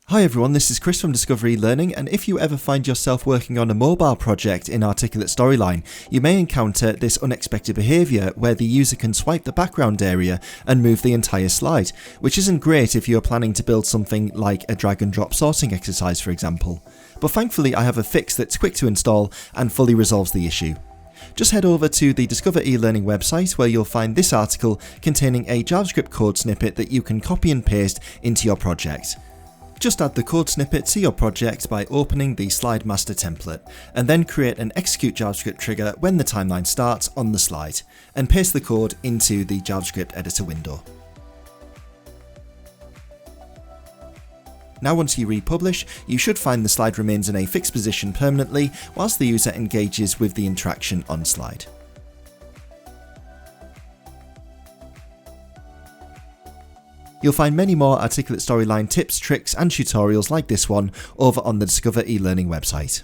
Hi everyone, this is Chris from Discover eLearning, and if you ever find yourself working on a mobile project in Articulate Storyline, you may encounter this unexpected behaviour where the user can swipe the background area and move the entire slide, which isn't great if you're planning to build something like a drag and drop sorting exercise, for example. But thankfully I have a fix that's quick to install and fully resolves the issue. Just head over to the Discover eLearning website where you'll find this article containing a JavaScript code snippet that you can copy and paste into your project. Just add the code snippet to your project by opening the slide master template, and then create an execute JavaScript trigger when the timeline starts on the slide, and paste the code into the JavaScript editor window. Now once you republish, you should find the slide remains in a fixed position permanently whilst the user engages with the interaction on slide. You'll find many more Articulate Storyline tips, tricks and tutorials like this one over on the Discover eLearning website.